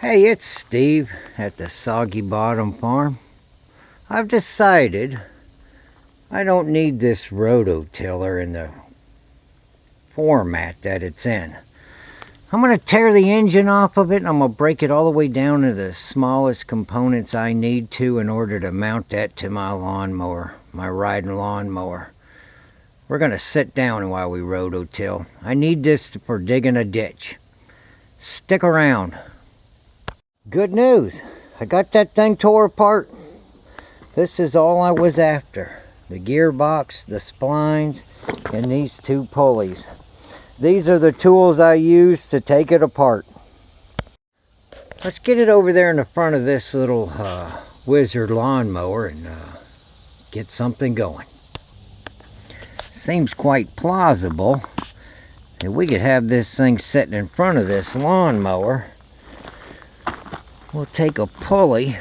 Hey, it's Steve at the Soggy Bottom Farm. I've decided I don't need this rototiller in the format that it's in. I'm going to tear the engine off of it and I'm going to break it all the way down to the smallest components I need to in order to mount that to my lawnmower, my riding lawnmower. We're going to sit down while we rototill. I need this for digging a ditch. Stick around. Good news, I got that thing tore apart. This is all I was after. The gearbox, the splines, and these two pulleys. These are the tools I used to take it apart. Let's get it over there in the front of this little Wizard lawnmower and get something going. Seems quite plausible that we could have this thing sitting in front of this lawnmower. We'll take a pulley,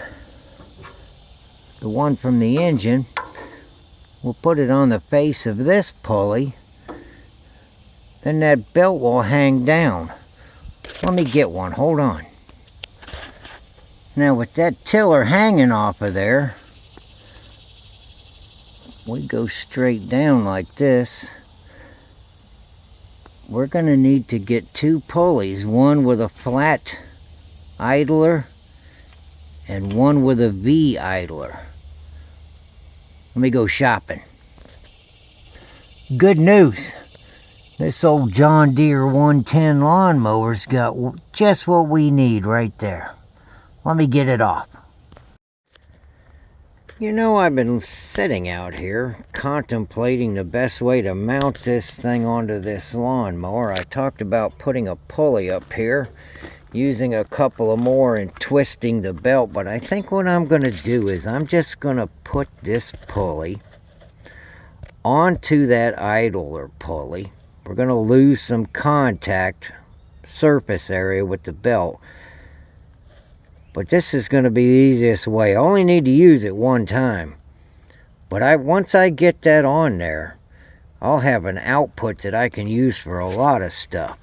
the one from the engine, we'll put it on the face of this pulley, then that belt will hang down. Let me get one, hold on. Now with that tiller hanging off of there, we go straight down like this. We're going to need to get two pulleys, one with a flat idler and one with a V idler. Let me go shopping. Good news. This old John Deere 110 lawnmower's got just what we need right there. Let me get it off. You know, I've been sitting out here contemplating the best way to mount this thing onto this lawnmower. I talked about putting a pulley up here, using a couple of more and twisting the belt, but I think what I'm going to do is I'm just going to put this pulley onto that idler pulley. We're going to lose some contact surface area with the belt, but this is going to be the easiest way. I only need to use it one time, but once I get that on there, I'll have an output that I can use for a lot of stuff.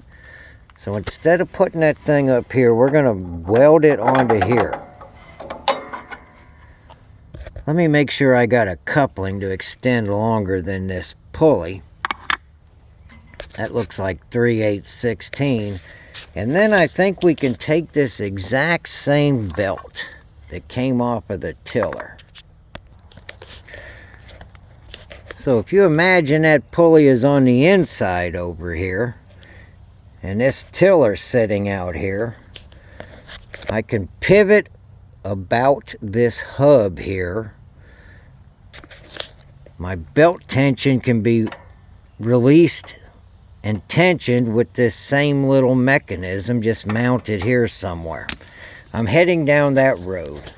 So instead of putting that thing up here, we're going to weld it onto here. Let me make sure I got a coupling to extend longer than this pulley. That looks like 3/8/16. And then I think we can take this exact same belt that came off of the tiller. So if you imagine that pulley is on the inside over here, and this tiller sitting out here, I can pivot about this hub here. My belt tension can be released and tensioned with this same little mechanism just mounted here somewhere. I'm heading down that road.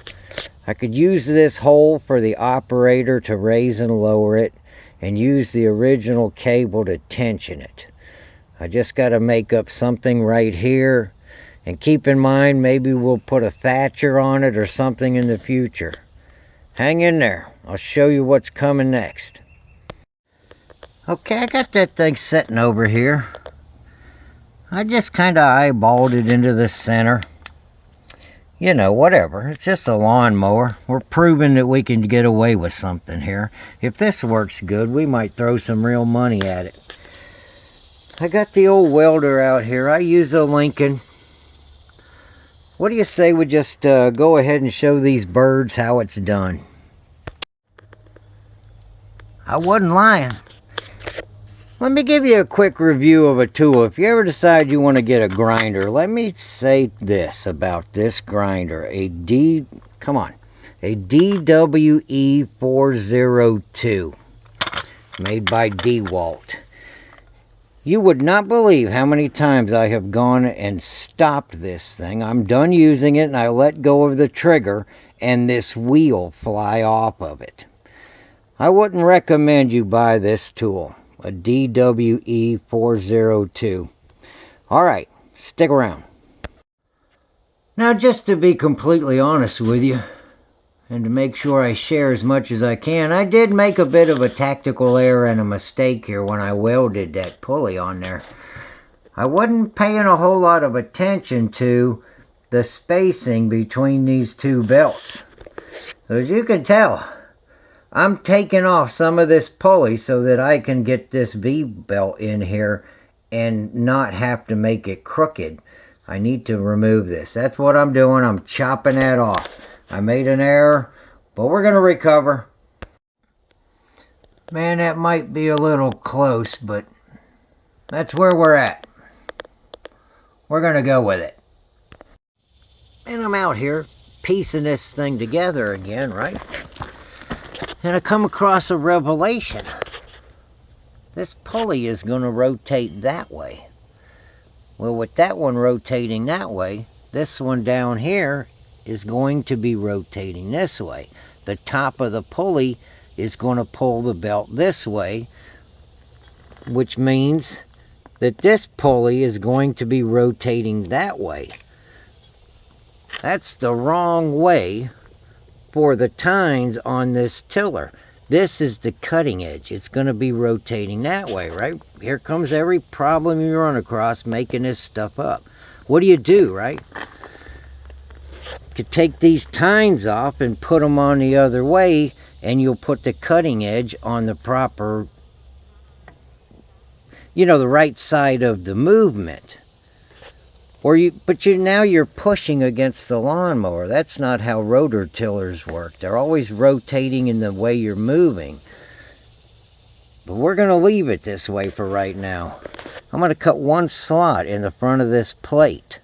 I could use this hole for the operator to raise and lower it and use the original cable to tension it. I just got to make up something right here, and keep in mind maybe we'll put a thatcher on it or something in the future. Hang in there, I'll show you what's coming next. Okay, I got that thing sitting over here. I just kind of eyeballed it into the center. You know, whatever, it's just a lawnmower. We're proving that we can get away with something here. If this works good, we might throw some real money at it. I got the old welder out here. I use a Lincoln. What do you say we just go ahead and show these birds how it's done? I wasn't lying. Let me give you a quick review of a tool. If you ever decide you want to get a grinder, let me say this about this grinder. A DWE 402 made by DeWalt. You would not believe how many times I have gone and stopped this thing. I'm done using it and I let go of the trigger and this wheel fly off of it. I wouldn't recommend you buy this tool, a DWE 402. Alright, stick around. Now just to be completely honest with you, and to make sure I share as much as I can, I did make a bit of a tactical error and a mistake here when I welded that pulley on there. I wasn't paying a whole lot of attention to the spacing between these two belts. So as you can tell, I'm taking off some of this pulley so that I can get this V-belt in here and not have to make it crooked. I need to remove this. That's what I'm doing. I'm chopping that off. I made an error, but we're going to recover. Man, that might be a little close, but that's where we're at. We're going to go with it. And I'm out here piecing this thing together again, right? And I come across a revelation. This pulley is going to rotate that way. Well, with that one rotating that way, this one down here is going to be rotating this way. The top of the pulley is going to pull the belt this way, which means that this pulley is going to be rotating that way. That's the wrong way for the tines on this tiller. This is the cutting edge. It's going to be rotating that way, right? Here comes every problem you run across making this stuff up. What do, right? You could take these tines off and put them on the other way, and you'll put the cutting edge on the proper, the right side of the movement. But now you're pushing against the lawnmower. That's not how rototillers work. They're always rotating in the way you're moving. But we're going to leave it this way for right now. I'm going to cut one slot in the front of this plate.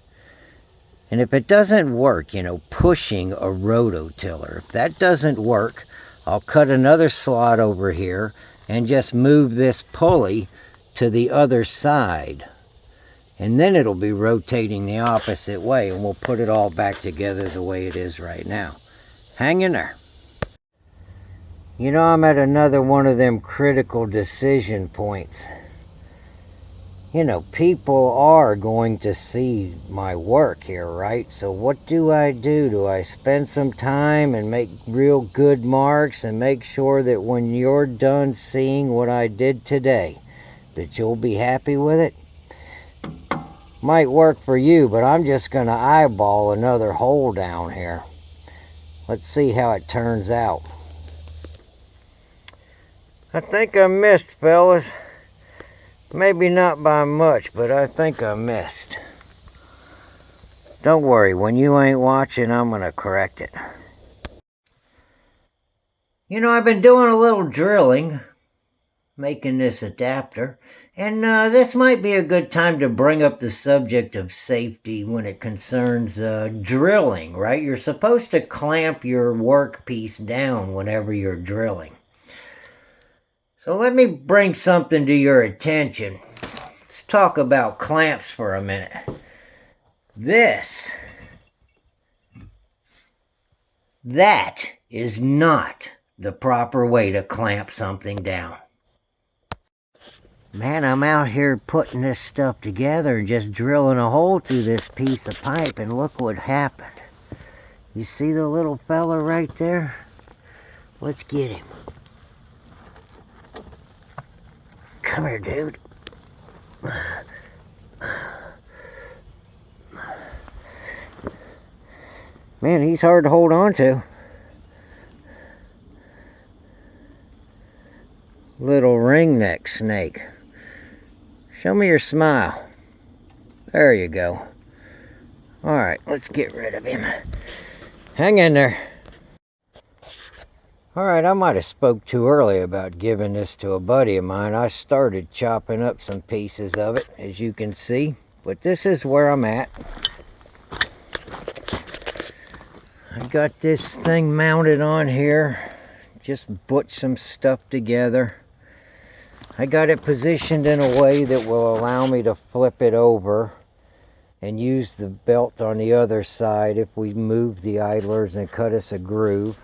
And if it doesn't work, pushing a rototiller, if that doesn't work, I'll cut another slot over here and just move this pulley to the other side. And then it'll be rotating the opposite way, and we'll put it all back together the way it is right now. Hang in there. I'm at another one of them critical decision points. People are going to see my work here, right? So what do? Do I spend some time and make real good marks and make sure that when you're done seeing what I did today, that you'll be happy with it? Might work for you, but I'm just going to eyeball another hole down here. Let's see how it turns out. I think I missed, fellas. Maybe not by much, but I think I missed. Don't worry, when you ain't watching, I'm going to correct it. I've been doing a little drilling, making this adapter. And this might be a good time to bring up the subject of safety when it concerns drilling, right? You're supposed to clamp your workpiece down whenever you're drilling. So let me bring something to your attention. Let's talk about clamps for a minute. That is not the proper way to clamp something down. Man, I'm out here putting this stuff together and just drilling a hole through this piece of pipe, and look what happened. You see the little fella right there? Let's get him. Come here, dude. Man, he's hard to hold on to. Little ringneck snake. Show me your smile. There you go. Alright, let's get rid of him. Hang in there. Alright, I might have spoke too early about giving this to a buddy of mine. I started chopping up some pieces of it, as you can see. But this is where I'm at. I got this thing mounted on here. Just butched some stuff together. I got it positioned in a way that will allow me to flip it over and use the belt on the other side if we move the idlers and cut us a groove.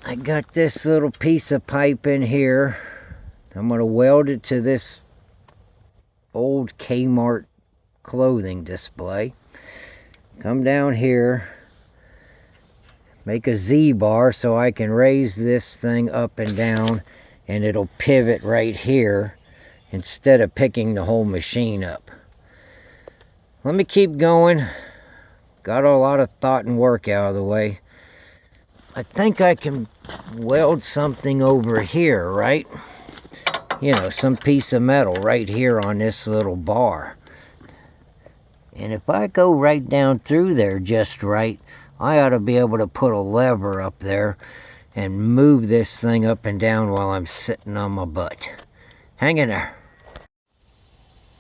I got this little piece of pipe in here. I'm going to weld it to this old Kmart clothing display. Come down here, make a Z-bar so I can raise this thing up and down, and it'll pivot right here instead of picking the whole machine up. Let me keep going. Got a lot of thought and work out of the way. I think I can weld something over here, right? You know, some piece of metal right here on this little bar. And if I go right down through there just right, I ought to be able to put a lever up there and move this thing up and down while I'm sitting on my butt. Hang in there.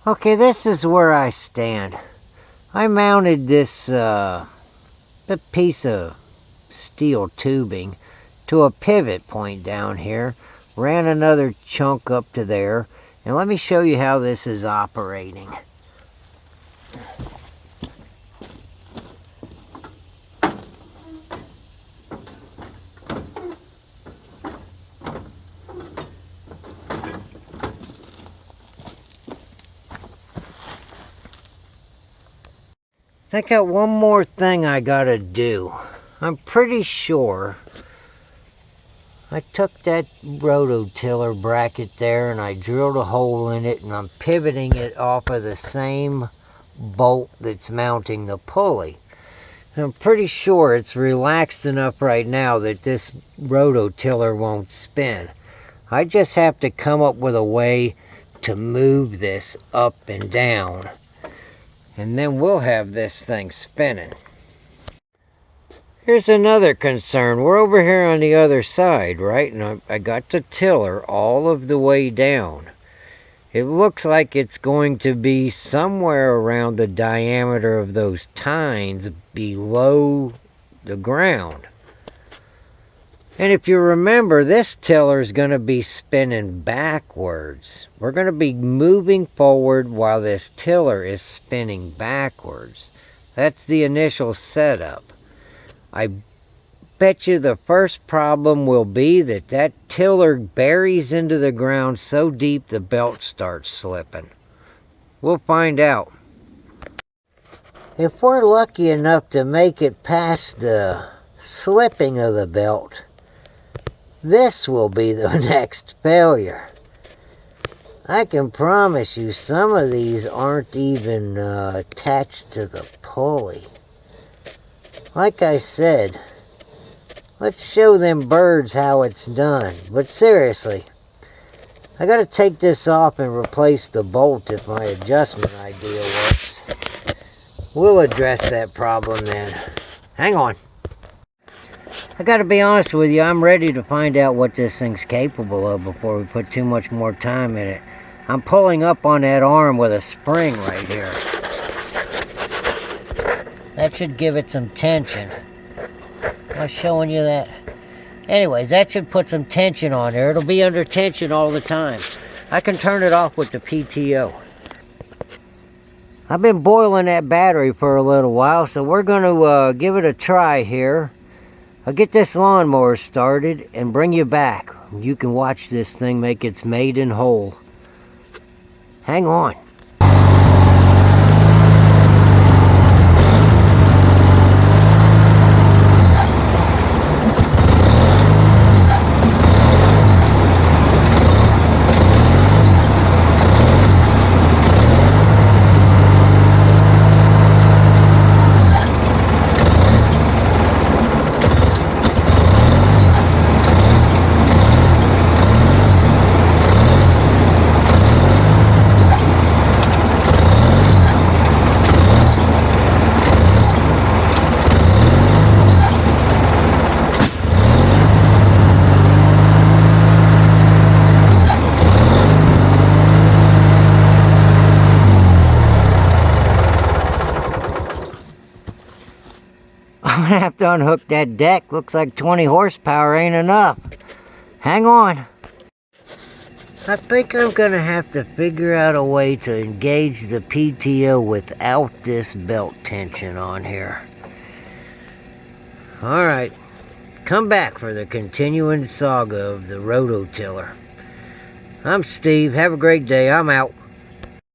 Okay, this is where I stand. I mounted this piece of steel tubing to a pivot point down here, ran another chunk up to there, and let me show you how this is operating. I got one more thing I gotta do. I'm pretty sure I took that rototiller bracket there and I drilled a hole in it, and I'm pivoting it off of the same bolt that's mounting the pulley. And I'm pretty sure it's relaxed enough right now that this rototiller won't spin. I just have to come up with a way to move this up and down, and then we'll have this thing spinning. Here's another concern. We're over here on the other side, right? And I got the tiller all of the way down. It looks like it's going to be somewhere around the diameter of those tines below the ground. And if you remember, this tiller is going to be spinning backwards. We're going to be moving forward while this tiller is spinning backwards. That's the initial setup. I bet you the first problem will be that tiller buries into the ground so deep the belt starts slipping. We'll find out. If we're lucky enough to make it past the slipping of the belt, this will be the next failure. I can promise you some of these aren't even attached to the pulley. Like I said, let's show them birds how it's done. But seriously, I gotta take this off and replace the bolt if my adjustment idea works. We'll address that problem then. Hang on. I gotta be honest with you, I'm ready to find out what this thing's capable of before we put too much more time in it. I'm pulling up on that arm with a spring right here. That should give it some tension. I'm showing you that. Anyways, that should put some tension on there. It'll be under tension all the time. I can turn it off with the PTO. I've been boiling that battery for a little while, so we're going to give it a try here. I'll get this lawnmower started and bring you back. You can watch this thing make its maiden hole. Hang on. I'm gonna have to unhook that deck. Looks like 20 horsepower ain't enough. Hang on. I think I'm gonna have to figure out a way to engage the PTO without this belt tension on here. Alright, come back for the continuing saga of the rototiller. I'm Steve. Have a great day. I'm out.